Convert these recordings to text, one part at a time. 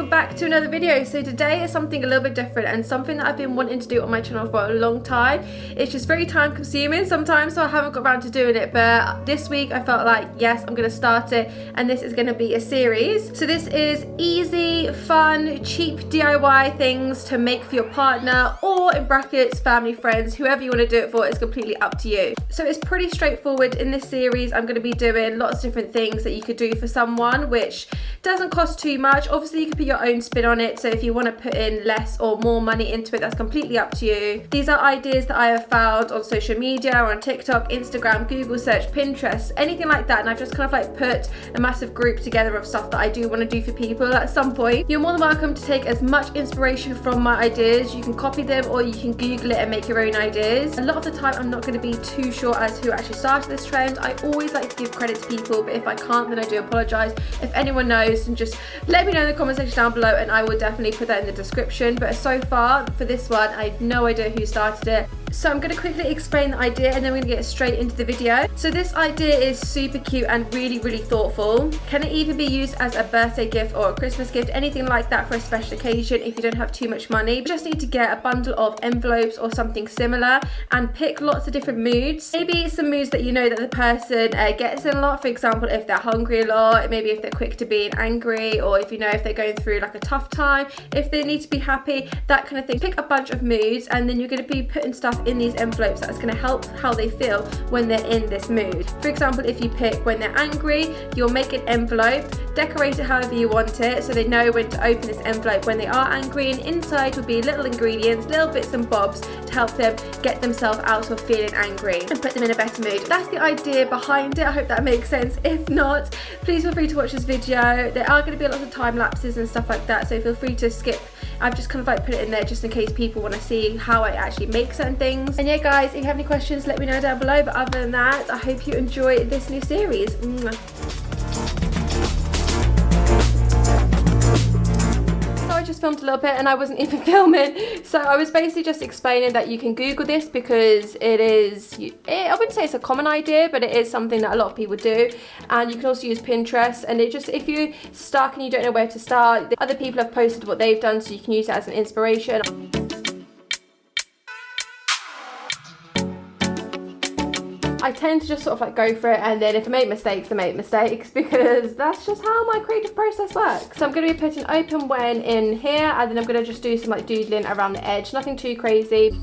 welcome back to another video. So today is something a little bit different and something that I've been wanting to do on my channel for a long time. It's just very time consuming sometimes, so I haven't got around to doing it, but this week I felt like, yes, I'm going to start it, and this is going to be a series. So this is easy, fun, cheap DIY things to make for your partner, or in brackets, family, friends, whoever you want to do it for. It's completely up to you. So it's pretty straightforward. In this series I'm going to be doing lots of different things that you could do for someone, which doesn't cost too much. Obviously you can put your own spin on it, so if you want to put in less or more money into it, that's completely up to you. These are ideas that I have found on social media, or on TikTok, Instagram, Google search, Pinterest, anything like that, and I've just kind of like put a massive group together of stuff that I do want to do for people at some point. You're more than welcome to take as much inspiration from my ideas. You can copy them or you can Google it and make your own ideas. A lot of the time I'm not going to be too sure as to who actually started this trend. I always like to give credit to people, but if I can't, then I do apologise. If anyone knows, then just let me know in the comment section down below and I will definitely put that in the description. But so far for this one, I have no idea who started it. So I'm going to quickly explain the idea and then we're going to get straight into the video. So this idea is super cute and really thoughtful. Can it even be used as a birthday gift or a Christmas gift, anything like that for a special occasion if you don't have too much money. You just need to get a bundle of envelopes or something similar and pick lots of different moods. Maybe some moods that you know that the person gets in a lot. For example, if they're hungry a lot, maybe if they're quick to being angry, or if you know if they're going through like a tough time, if they need to be happy, that kind of thing. Pick a bunch of moods and then you're going to be putting stuff in these envelopes that's going to help how they feel when they're in this mood. For example, if you pick when they're angry, you'll make an envelope, decorate it however you want it so they know when to open this envelope when they are angry, and inside will be little ingredients, little bits and bobs to help them get themselves out of feeling angry and put them in a better mood. That's the idea behind it. I hope that makes sense. If not, please feel free to watch this video. There are going to be a lot of time lapses and stuff like that, so feel free to skip. I've just kind of like put it in there just in case people want to see how I actually make certain things. And yeah guys, if you have any questions, let me know down below. But other than that, I hope you enjoy this new series. Mwah. I just filmed a little bit and I wasn't even filming, so I was basically just explaining that you can Google this because it is, I wouldn't say it's a common idea, but it is something that a lot of people do. And you can also use Pinterest, and it just, if you're stuck and you don't know where to start, other people have posted what they've done, so you can use it as an inspiration. I tend to just sort of like go for it, and then if I make mistakes, I make mistakes, because that's just how my creative process works. So I'm going to be putting open when in here, and then I'm going to just do some like doodling around the edge, nothing too crazy.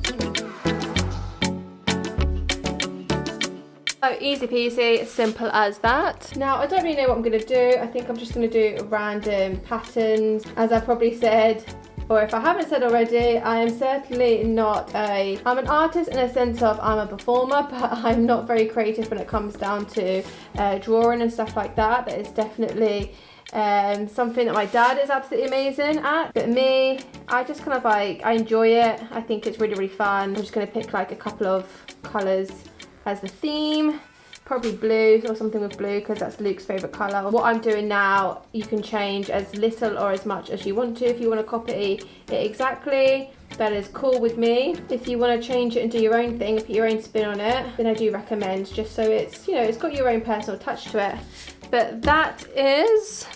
So easy peasy, simple as that. Now I don't really know what I'm going to do. I think I'm just going to do random patterns, as I probably said. Or if I haven't said already, I am certainly not I'm an artist in a sense of I'm a performer, but I'm not very creative when it comes down to drawing and stuff like that. That is definitely something that my dad is absolutely amazing at. But me, I just kind of like, I enjoy it. I think it's really fun. I'm just going to pick like a couple of colours as the theme. Probably blue or something with blue because that's Luke's favourite colour. What I'm doing now, you can change as little or as much as you want to. If you want to copy it exactly, that is cool with me. If you want to change it and do your own thing, put your own spin on it, then I do recommend, just so it's, you know, it's got your own personal touch to it. But that is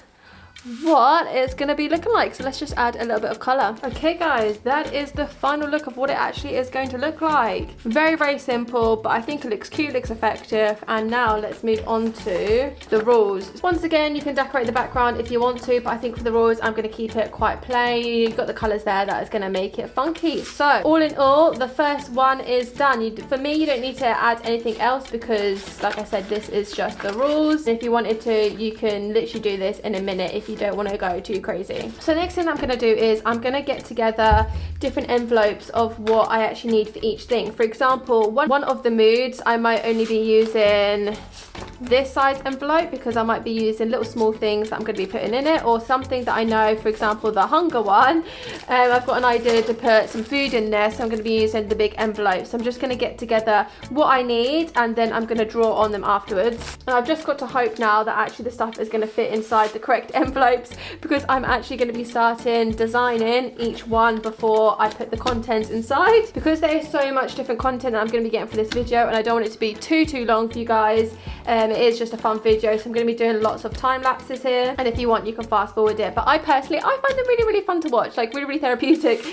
what it's gonna be looking like, so let's just add a little bit of color. Okay guys, that is the final look of what it actually is going to look like. Very simple, but I think it looks cute, looks effective. And now let's move on to the rules. Once again, you can decorate the background if you want to, but I think for the rules I'm going to keep it quite plain. You've got the colors there, that is going to make it funky. So all in all, the first one is done. For me, you don't need to add anything else because like I said, this is just the rules. If you wanted to, you can literally do this in a minute if you don't want to go too crazy. So the next thing I'm going to do is I'm going to get together different envelopes of what I actually need for each thing. For example, one of the moods I might only be using this size envelope because I might be using little small things that I'm going to be putting in it, or something that I know, for example the hunger one, I've got an idea to put some food in there, so I'm going to be using the big envelope. So I'm just going to get together what I need and then I'm going to draw on them afterwards. And I've just got to hope now that actually the stuff is going to fit inside the correct envelopes, because I'm actually going to be starting designing each one before I put the contents inside, because there is so much different content that I'm going to be getting for this video and I don't want it to be too long for you guys. It is just a fun video, so I'm going to be doing lots of time lapses here, and if you want you can fast forward it, but I find them really fun to watch, like really therapeutic.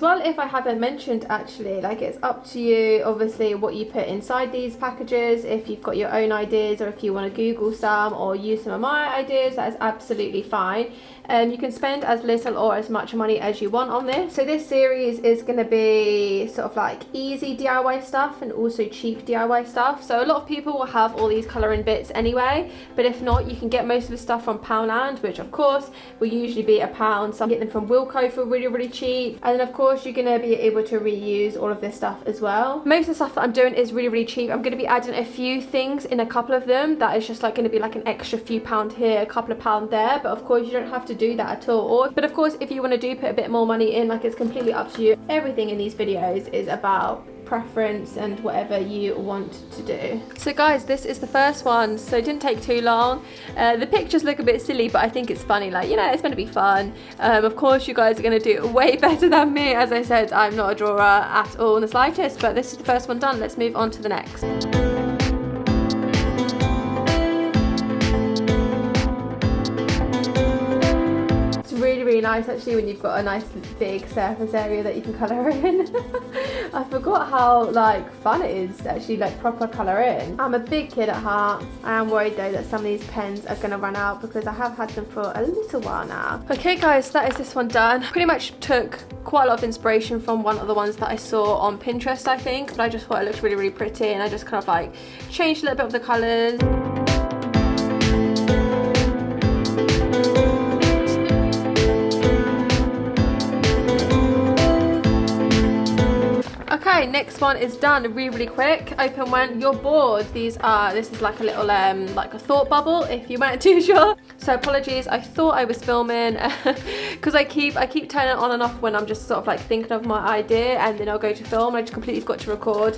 Well, if I haven't mentioned, actually, like, it's up to you obviously what you put inside these packages. If you've got your own ideas, or if you want to Google some or use some of my ideas, that is absolutely fine. You can spend as little or as much money as you want on this. So this series is going to be sort of like easy DIY stuff and also cheap DIY stuff. So a lot of people will have all these colouring bits anyway, but if not, you can get most of the stuff from Poundland, which of course will usually be £1. Some get them from Wilko for really cheap, and then of course you're going to be able to reuse all of this stuff as well. Most of the stuff that I'm doing is really cheap. I'm going to be adding a few things in a couple of them that is just like going to be like an extra few pound here, a couple of pound there, but of course you don't have to do that at all. But of course if you want to put a bit more money in, like, it's completely up to you. Everything in these videos is about preference and whatever you want to do. So guys, this is the first one, so it didn't take too long. The pictures look a bit silly, but I think it's funny, like, you know, it's going to be fun. Of course you guys are going to do it way better than me. As I said, I'm not a drawer at all in the slightest, but this is the first one done. Let's move on to the next. Really nice actually when you've got a nice big surface area that you can colour in. I forgot how like fun it is to actually like proper colour in. I'm a big kid at heart. I am worried though that some of these pens are going to run out because I have had them for a little while now. Okay guys, that is this one done. Pretty much took quite a lot of inspiration from one of the ones that I saw on Pinterest, I think, but I just thought it looked really pretty, and I just kind of like changed a little bit of the colours. Okay, next one is done really quick. Open when you're bored. This is like a little like a thought bubble if you weren't too sure. So apologies, I thought I was filming because I keep turning it on and off when I'm just sort of like thinking of my idea, and then I'll go to film. I just completely forgot to record.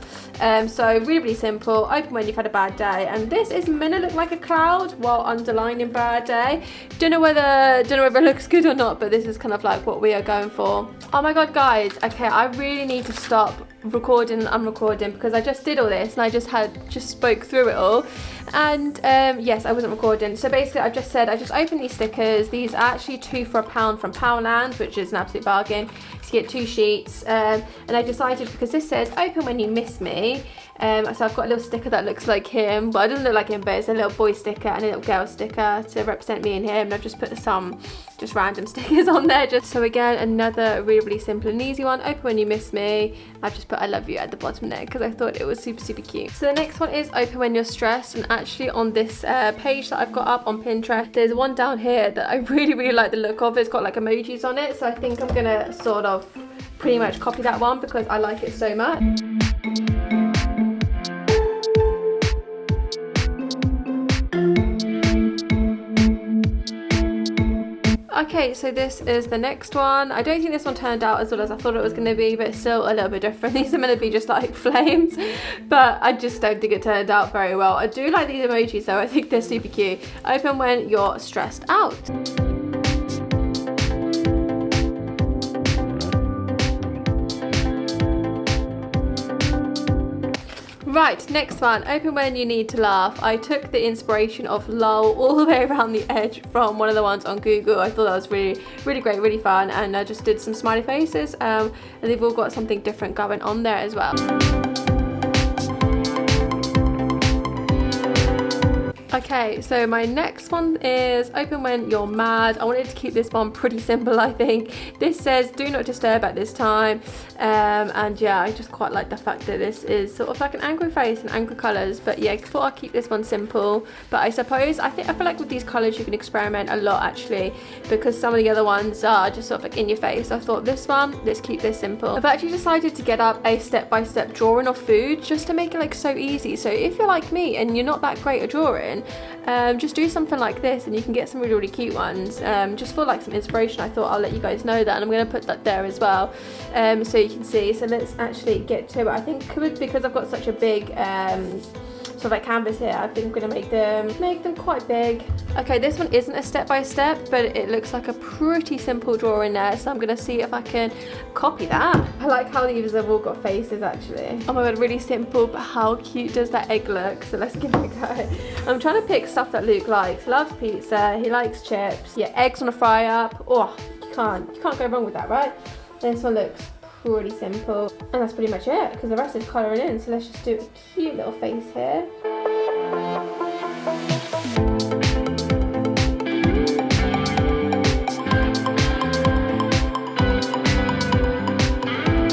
So really simple. Open when you've had a bad day, and this is meant to look like a cloud while underlining bad day. Don't know whether it looks good or not, but this is kind of like what we are going for. Oh my god guys, okay, I really need to stop recording and unrecording because I just did all this and I just spoke through it all, and yes, I wasn't recording. So basically I just opened these stickers. These are actually 2 for £1 from Poundland, which is an absolute bargain. So you get 2 sheets, and I decided, because this says open when you miss me, so I've got a little sticker that looks like him, but it doesn't look like him, but it's a little boy sticker and a little girl sticker to represent me and him, and I've just put some just random stickers on there. So again, another really simple and easy one. Open when you miss me. I've just put I love you at the bottom there because I thought it was super cute. So the next one is open when you're stressed, and actually on this page that I've got up on Pinterest, there's one down here that I really like the look of. It's got like emojis on it, so I think I'm gonna sort of pretty much copy that one because I like it so much. Okay, so this is the next one. I don't think this one turned out as well as I thought it was going to be, but it's still a little bit different. These are meant to be just like flames, but I just don't think it turned out very well. I do like these emojis though. I think they're super cute. Open when you're stressed out. Right, next one, open when you need to laugh. I took the inspiration of lol all the way around the edge from one of the ones on Google. I thought that was really great, really fun, and I just did some smiley faces, and they've all got something different going on there as well. Okay, so my next one is open when you're mad. I wanted to keep this one pretty simple, I think. This says do not disturb at this time, and yeah, I just quite like the fact that this is sort of like an angry face and angry colours, but yeah, I thought I'd keep this one simple. But I suppose I feel like with these colours you can experiment a lot actually, because some of the other ones are just sort of like in your face. I thought this one, let's keep this simple. I've actually decided to get up a step-by-step drawing of food just to make it like so easy. So if you're like me and you're not that great at drawing, just do something like this and you can get some really cute ones. Just for like some inspiration, I thought I'll let you guys know that, and I'm going to put that there as well, so you can see. So let's actually get to it. I think because I've got such a big sort of like canvas here, I think I'm going to make them quite big. Okay, this one isn't a step-by-step, but it looks like a pretty simple drawing there, so I'm going to see if I can copy that. I like how these have all got faces actually. Oh my god, really simple, but how cute does that egg look? So let's give it a go. I'm trying to pick stuff that Luke likes. Loves pizza, he likes chips. Yeah, eggs on a fry up. Oh, you can't go wrong with that, right? This one looks pretty simple, and that's pretty much it because the rest is colouring in. So let's just do a cute little face here.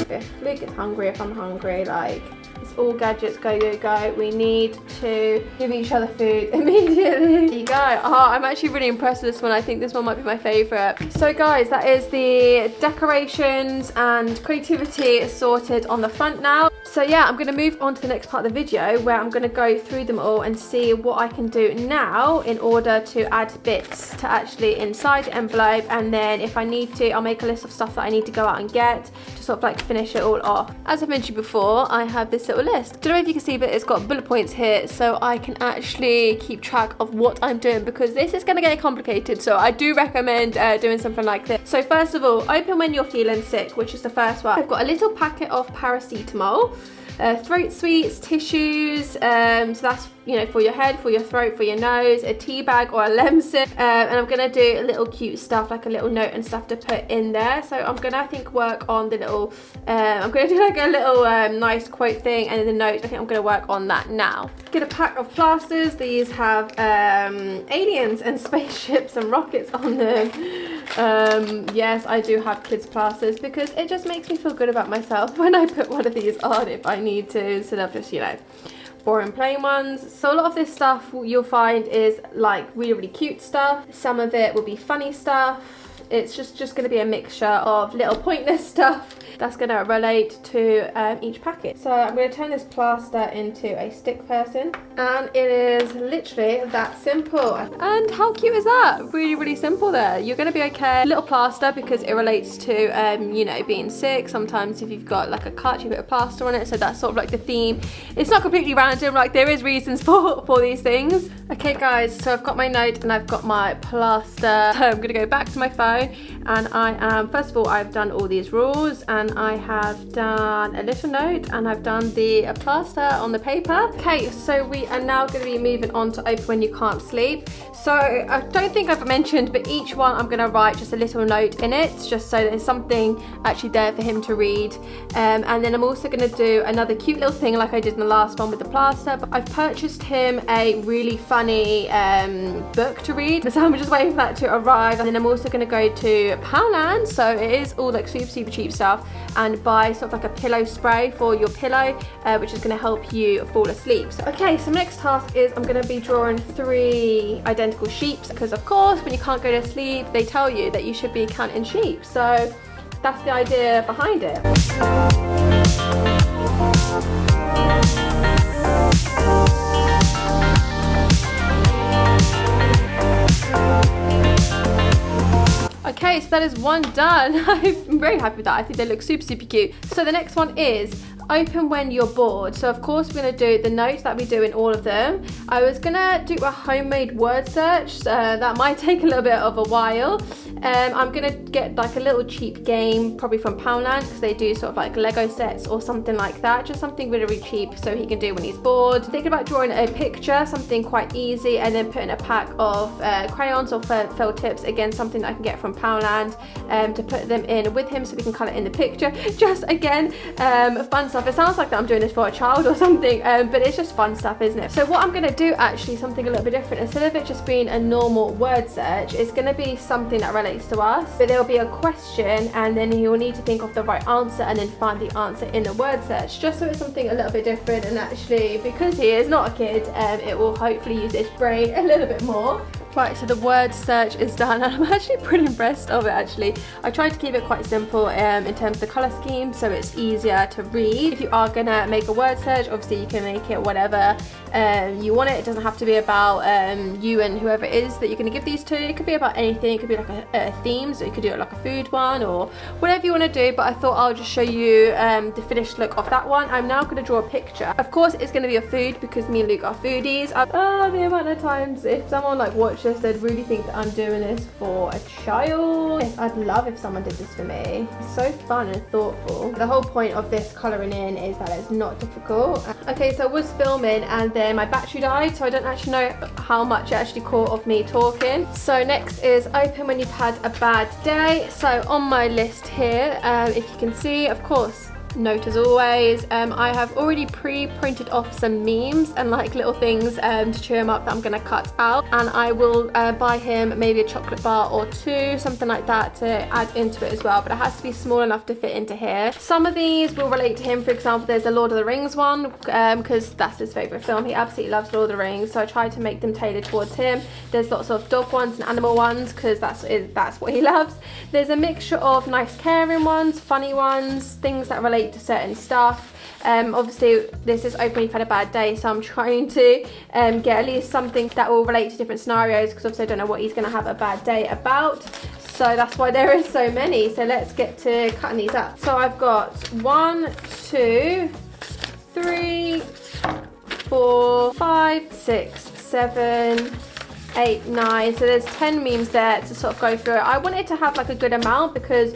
If Luke gets hungry, if I'm hungry, like, it's all gadgets, go, go, go. We need to give each other food immediately. There you go. Oh, I'm actually really impressed with this one. I think this one might be my favourite. So guys, that is the decorations and creativity sorted on the front now. So yeah, I'm going to move on to the next part of the video where I'm going to go through them all and see what I can do now in order to add bits to actually inside the envelope, and then if I need to, I'll make a list of stuff that I need to go out and get to sort of like finish it all off. As I've mentioned before, I have this little list. Don't know if you can see, but it's got bullet points here so I can actually keep track of what I'm doing, because this is going to get complicated, so I do recommend doing something like this. So first of all, open when you're feeling sick, which is the first one. I've got a little packet of paracetamol, throat sweets, tissues, so that's, you know, for your head, for your throat, for your nose, a tea bag or a Lemsip, and I'm gonna do a little cute stuff, like a little note and stuff to put in there. So I'm gonna, I think, work on the little, I'm gonna do like a little nice quote thing, and then the note, I think I'm gonna work on that now. Get a pack of plasters. These have aliens and spaceships and rockets on them. Yes, I do have kids plasters because it just makes me feel good about myself when I put one of these on if I need to, instead of just, you know, boring plain ones. So a lot of this stuff you'll find is like really, really cute stuff. Some of it will be funny stuff. It's just going to be a mixture of little pointless stuff that's going to relate to each packet. So I'm going to turn this plaster into a stick person, and it is literally that simple. And how cute is that? Really, really simple there. You're going to be okay. Little plaster because it relates to you know, being sick. Sometimes if you've got like a cut, you put a plaster on it, so that's sort of like the theme. It's not completely random, like there is reasons for these things. Okay guys, so I've got my note and I've got my plaster. So I'm going to go back to my phone, and I am, first of all, I've done all these rules, and I have done a little note, and I've done the plaster on the paper. Okay, so we are now going to be moving on to open when you can't sleep. So I don't think I've mentioned, but each one I'm going to write just a little note in it, just so there's something actually there for him to read. And then I'm also going to do another cute little thing like I did in the last one with the plaster. But I've purchased him a really funny book to read, so I'm just waiting for that to arrive. And then I'm also going to go to Poundland, so it is all like super, super cheap stuff, and buy sort of like a pillow spray for your pillow, which is going to help you fall asleep. So okay, so next task is I'm going to be drawing 3 identical sheeps, because of course when you can't go to sleep they tell you that you should be counting sheep, so that's the idea behind it. Okay, so that is one done. I'm very happy with that. I think they look super, super cute. So the next one is open when you're bored. So of course we're going to do the notes that we do in all of them. I was going to do a homemade word search. That might take a little bit of a while. I'm going to get like a little cheap game, probably from Poundland, because they do sort of like Lego sets or something like that. Just something really, really cheap so he can do when he's bored. Thinking about drawing a picture, something quite easy, and then putting a pack of crayons or felt tips, again something that I can get from Poundland, to put them in with him so we can colour in the picture. Just again, fun stuff. It sounds like that I'm doing this for a child or something, but it's just fun stuff, isn't it? So what I'm going to do, actually something a little bit different, instead of it just being a normal word search, it's going to be something that relates to us, but there'll be a question, and then he will need to think of the right answer and then find the answer in the word search, just so it's something a little bit different. And actually, because he is not a kid, it will hopefully use his brain a little bit more. Right, so the word search is done and I'm actually pretty impressed of it actually. I tried to keep it quite simple in terms of the colour scheme so it's easier to read. If you are going to make a word search, obviously you can make it whatever you want it. It doesn't have to be about you and whoever it is that you're going to give these to. It could be about anything. It could be like a theme, so you could do it like a food one or whatever you want to do, but I thought I'll just show you the finished look of that one. I'm now going to draw a picture. Of course it's going to be a food because me and Luke are foodies. The amount of times if someone like watches this, they'd really think that I'm doing this for a child. Yes, I'd love if someone did this for me. It's so fun and thoughtful. The whole point of this colouring in is that it's not difficult. Okay, so I was filming and then my battery died, so I don't actually know how much it actually caught of me talking. So next is open when you've had a bad day. So on my list here, if you can see, of course, note as always, I have already pre-printed off some memes and like little things to cheer him up that I'm gonna cut out, and I will buy him maybe a chocolate bar or two, something like that, to add into it as well, but it has to be small enough to fit into here. Some of these will relate to him. For example, there's a Lord of the Rings one because that's his favourite film. He absolutely loves Lord of the Rings, so I tried to make them tailored towards him. There's lots of dog ones and animal ones because that's what he loves. There's a mixture of nice caring ones, funny ones, things that relate to certain stuff. Obviously this is open when you've had a bad day, so I'm trying to get at least something that will relate to different scenarios because obviously I don't know what he's going to have a bad day about, so that's why there is so many. So let's get to cutting these up. So I've got 1, 2, 3, 4, 5, 6, 7, 8, 9, so there's 10 memes there to sort of go through. I wanted to have like a good amount because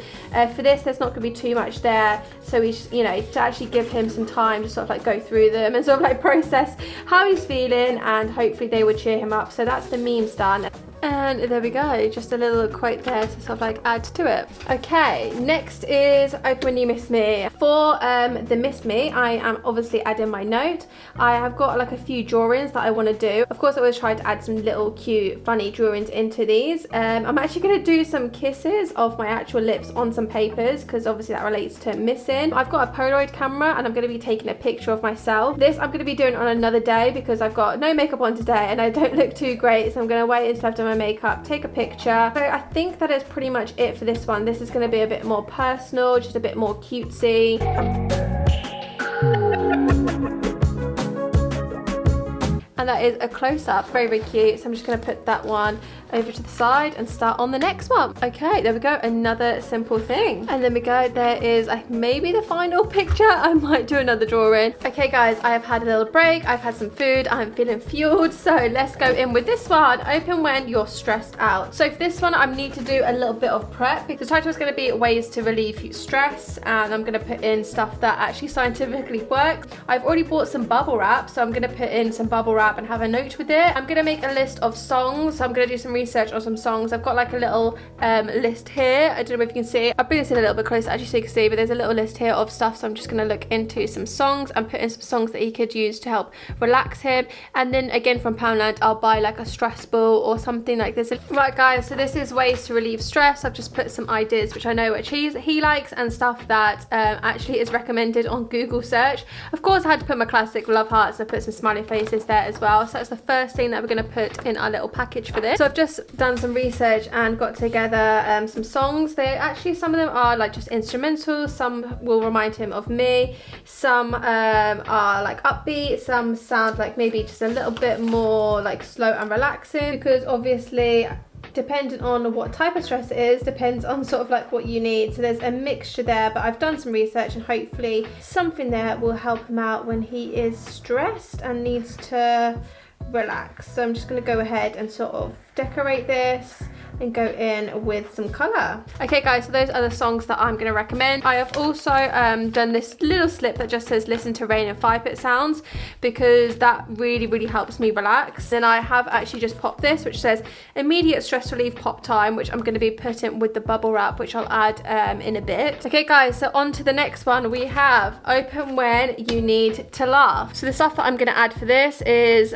for this there's not going to be too much there, so we just, you know, to actually give him some time to sort of like go through them and sort of like process how he's feeling, and hopefully they would cheer him up. So that's the memes done. And there we go, just a little quote there to sort of like add to it. Okay, next is open when you miss me. For the miss me, I am obviously adding my note. I have got like a few drawings that I want to do. Of course I always try to add some little cute funny drawings into these. I'm actually going to do some kisses of my actual lips on some papers because obviously that relates to missing. I've got a Polaroid camera and I'm going to be taking a picture of myself. This I'm going to be doing on another day because I've got no makeup on today and I don't look too great, so I'm going to wait until I've done my makeup, take a picture. So I think that is pretty much it for this one. This is going to be a bit more personal, just a bit more cutesy. And that is a close-up, very, very cute. So I'm just going to put that one over to the side and start on the next one. Okay, there we go, another simple thing. And then we go, there is maybe the final picture. I might do another drawing. Okay guys, I have had a little break, I've had some food, I'm feeling fueled, so let's go in with this one. Open when you're stressed out. So for this one I need to do a little bit of prep because the title is going to be ways to relieve stress, and I'm going to put in stuff that actually scientifically works. I've already bought some bubble wrap, so I'm going to put in some bubble wrap and have a note with it. I'm going to make a list of songs, so I'm going to do some research on some songs. I've got like a little list here. I don't know if you can see it. I'll bring this in a little bit closer actually so you can see, but there's a little list here of stuff, so I'm just going to look into some songs and put in some songs that he could use to help relax him. And then again from Poundland I'll buy like a stress ball or something like this. Right guys, so this is ways to relieve stress. I've just put some ideas which I know which he likes and stuff that actually is recommended on Google search. Of course I had to put my classic love hearts and put some smiley faces there as well, so that's the first thing that we're going to put in our little package for this. So I've just done some research and got together some songs. They actually, some of them are like just instrumentals, some will remind him of me, some are like upbeat, some sound like maybe just a little bit more like slow and relaxing, because obviously depending on what type of stress it is depends on sort of like what you need. So there's a mixture there, but I've done some research and hopefully something there will help him out when he is stressed and needs to relax. So I'm just going to go ahead and sort of decorate this and go in with some colour. Okay guys, so those are the songs that I'm going to recommend. I have also done this little slip that just says listen to rain and fire pit sounds, because that really helps me relax. Then I have actually just popped this which says immediate stress relief pop time, which I'm going to be putting with the bubble wrap, which I'll add in a bit. Okay guys, so on to the next one. We have open when you need to laugh. So the stuff that I'm going to add for this is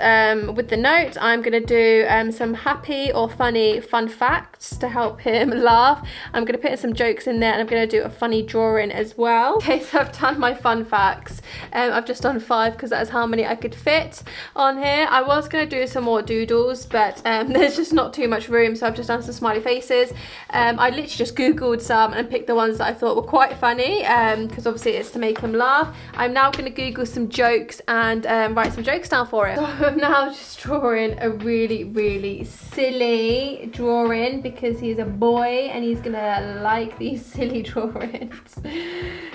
with the note, I'm going to do some happy or funny fun facts. facts to help him laugh. I'm going to put in some jokes in there, and I'm going to do a funny drawing as well. Okay, so I've done my fun facts. I've just done 5 because that is how many I could fit on here. I was going to do some more doodles, but there's just not too much room, so I've just done some smiley faces. I literally just googled some and picked the ones that I thought were quite funny, because obviously it's to make him laugh. I'm now going to google some jokes and write some jokes down for him. So I'm now just drawing a really silly drawing because he's a boy and he's gonna like these silly drawings.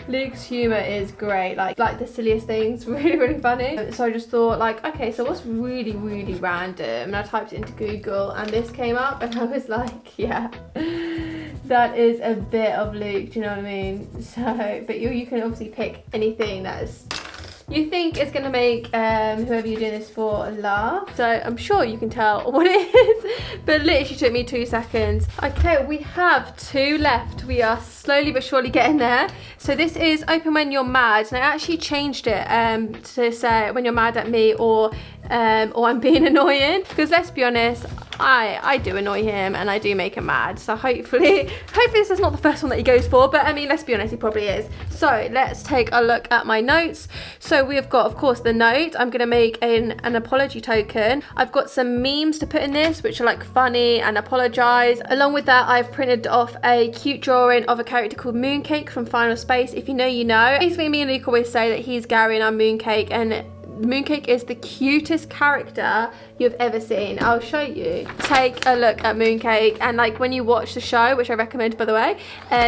Luke's humor is great, like the silliest things, really funny. So I just thought, like, okay, so what's really random? And I typed it into Google and this came up, and I was like, yeah, that is a bit of Luke, do you know what I mean? So, but you can obviously pick anything that's you think is gonna make whoever you're doing this for laugh. So I'm sure you can tell what it is, but it literally took me 2 seconds. Okay, we have 2 left. We are slowly but surely getting there. So this is open when you're mad, and I actually changed it to say when you're mad at me or I'm being annoying, because let's be honest, I do annoy him and I do make him mad. So hopefully this is not the first one that he goes for, but I mean, let's be honest, he probably is. So let's take a look at my notes. So we have got, of course, the note. I'm gonna make an apology token. I've got some memes to put in this, which are like funny and apologize. Along with that, I've printed off a cute drawing of a character called Mooncake from Final Space. If you know, you know. Basically, me and Luke always say that he's Gary and I'm Mooncake, and Mooncake is the cutest character you've ever seen. I'll show you. Take a look at Mooncake, and like when you watch the show, which I recommend by the way,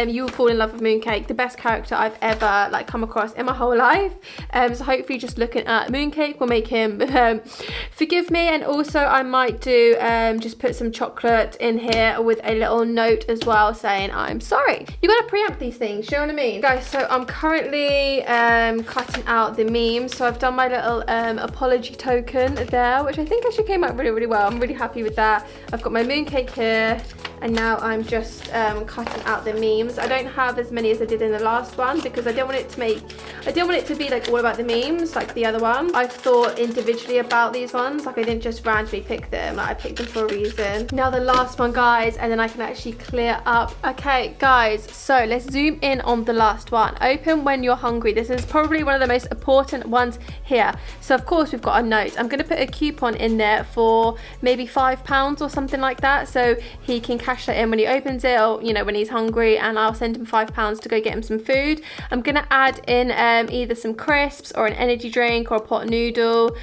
you will fall in love with Mooncake. The best character I've ever like come across in my whole life. So hopefully just looking at Mooncake will make him forgive me. And also I might do just put some chocolate in here with a little note as well saying I'm sorry. You gotta preempt these things, you know what I mean? Guys, so I'm currently cutting out the memes. So I've done my little apology token there, which I think actually came out really well. I'm really happy with that. I've got my Mooncake here, and now I'm just cutting out the memes. I don't have as many as I did in the last one because I don't want it to be like all about the memes like the other one. I thought individually about these ones, like I didn't just randomly pick them, like I picked them for a reason. Now the last one, guys, and then I can actually clear up. Okay guys, so let's zoom in on the last one. Open when you're hungry. This is probably one of the most important ones here. So of course we've got a note. I'm going to put a coupon in there for maybe £5 or something like that, so he can cash that in when he opens it, or you know, when he's hungry, and I'll send him £5 to go get him some food. I'm going to add in either some crisps or an energy drink or a pot noodle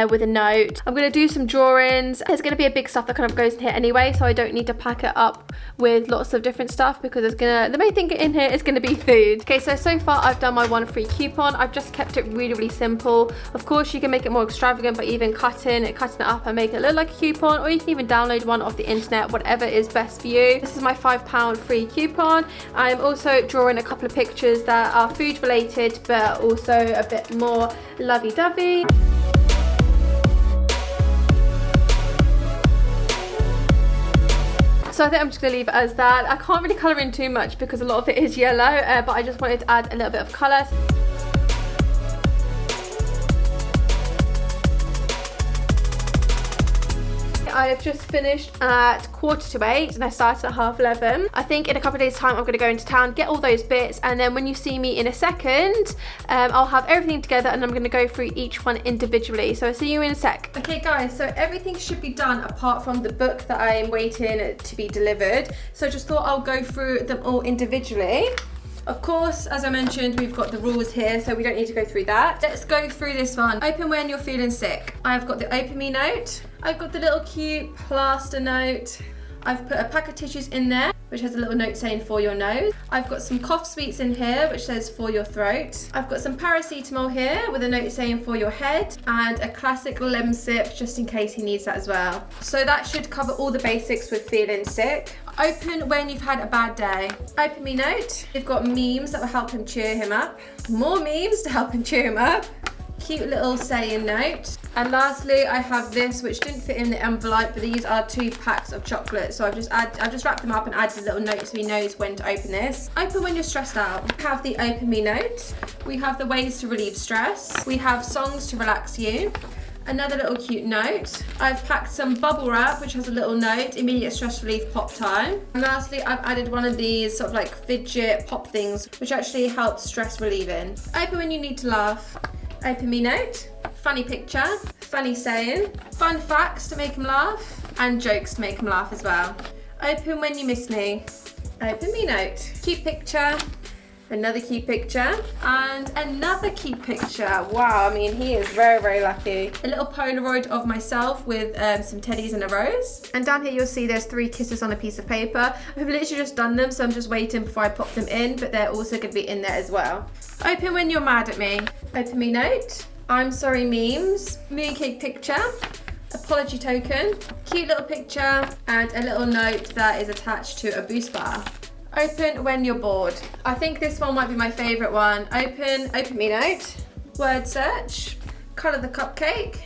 with a note. I'm going to do some drawings. There's going to be a big stuff that kind of goes in here anyway, so I don't need to pack it up with lots of different stuff because the main thing in here is going to be food. Okay, so far I've done my 1 free coupon. I've just kept it really simple. Of course you can make it more extravagant by even cutting it up and make it look like a coupon, or you can even download one off the internet, whatever is best for you. This is my £5 free coupon. I'm also drawing a couple of pictures that are food related but also a bit more lovey-dovey. So I think I'm just going to leave it as that. I can't really colour in too much because a lot of it is yellow, but I just wanted to add a little bit of colour. I have just finished at 8:45 and I started at 11:30. I think in a couple of days time I'm going to go into town, get all those bits, and then when you see me in a second, I'll have everything together and I'm going to go through each one individually. So I'll see you in a sec. Okay guys, so everything should be done apart from the book that I am waiting to be delivered. So I just thought I'll go through them all individually. Of course, as I mentioned, we've got the rules here, so we don't need to go through that. Let's go through this one. Open when you're feeling sick. I've got the Open Me note. I've got the little cute plaster note. I've put a pack of tissues in there, which has a little note saying for your nose. I've got some cough sweets in here, which says for your throat. I've got some paracetamol here with a note saying for your head, and a classic lemon sip just in case he needs that as well. So that should cover all the basics with feeling sick. Open when you've had a bad day. Open Me note. We've got memes that will help him cheer him up. More memes to help him cheer him up. Cute little saying note. And lastly, I have this, which didn't fit in the envelope, but these are 2 packs of chocolate. So I've just wrapped them up and added a little note so he knows when to open this. Open when you're stressed out. We have the Open Me note. We have the ways to relieve stress. We have songs to relax you. Another little cute note. I've packed some bubble wrap, which has a little note, immediate stress relief pop time. And lastly, I've added one of these sort of like fidget pop things, which actually helps stress relieving. Open when you need to laugh. Open me note. Funny picture. Funny saying. Fun facts to make them laugh. And jokes to make them laugh as well. Open when you miss me. Open me note. Cute picture. Another cute picture, and another cute picture. Wow, I mean, he is very, very lucky. A little Polaroid of myself with some teddies and a rose. And down here you'll see there's 3 kisses on a piece of paper. I've literally just done them, so I'm just waiting before I pop them in, but they're also going to be in there as well. Open when you're mad at me. Open me note. I'm sorry memes. Mooncake picture. Apology token. Cute little picture, and a little note that is attached to a boost bar. Open when you're bored. I think this one might be my favourite one. Open me note. Word search. Colour the cupcake.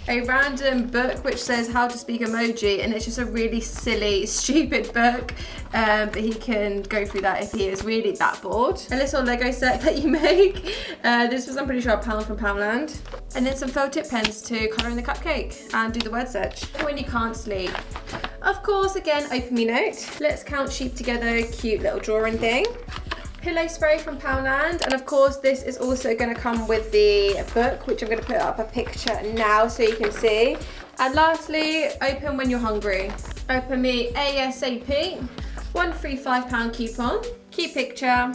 A random book which says how to speak emoji, and it's just a really silly, stupid book. But he can go through that if he is really that bored. A little Lego set that you make. This was, I'm pretty sure, £1 from Poundland. And then some felt tip pens to colour in the cupcake and do the word search. When you can't sleep. Of course, again, open me note. Let's count sheep together, cute little drawing thing. Pillow spray from Poundland, and of course this is also going to come with the book, which I'm going to put up a picture now so you can see. And lastly, open when you're hungry. Open me ASAP. One free £5 coupon. Cute picture.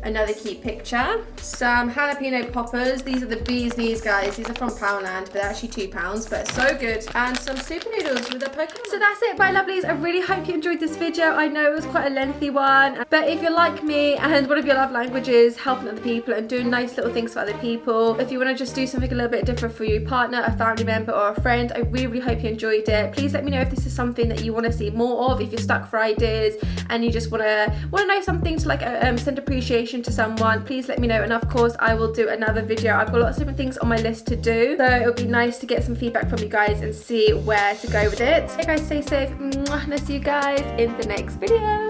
Another cute picture. Some jalapeno poppers. These are the bee's knees, guys. These are from Poundland, but they're actually £2, but so good. And some super noodles with a Pokemon. So that's it, my lovelies. I really hope you enjoyed this video. I know it was quite a lengthy one, but if you're like me and one of your love languages, helping other people and doing nice little things for other people, if you want to just do something a little bit different for your partner, a family member, or a friend, I really, really hope you enjoyed it. Please let me know if this is something that you want to see more of, if you're stuck for ideas and you just want to know something to like send appreciation to someone. Please let me know, and of course I will do another video. I've got lots of different things on my list to do, so it'll be nice to get some feedback from you guys and see where to go with it. Hey guys, stay safe, and I'll see you guys in the next video.